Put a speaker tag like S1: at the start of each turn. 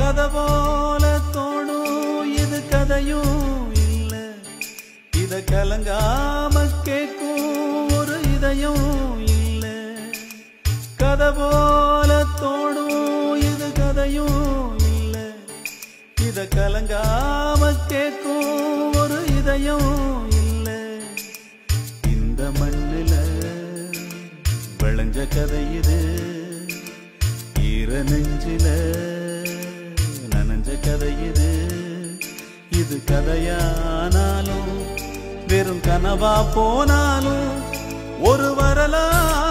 S1: கதை போல தோணும் இது கதையும் இல்ல இத கலங்காம கேட்கும் ஒரு இதயம் இல்ல கதை போல தோணும் இது கதையும் இல்ல இத கலங்காம கேட்கும் ஒரு இதயம் இல்ல இந்த மண்ணில விளைஞ்ச கதை இது ஈர நெஞ்சில நனைஞ்ச கதை இது இது கதையானாலும் வெறும் கனவா போனாலும் ஒரு வரலாறு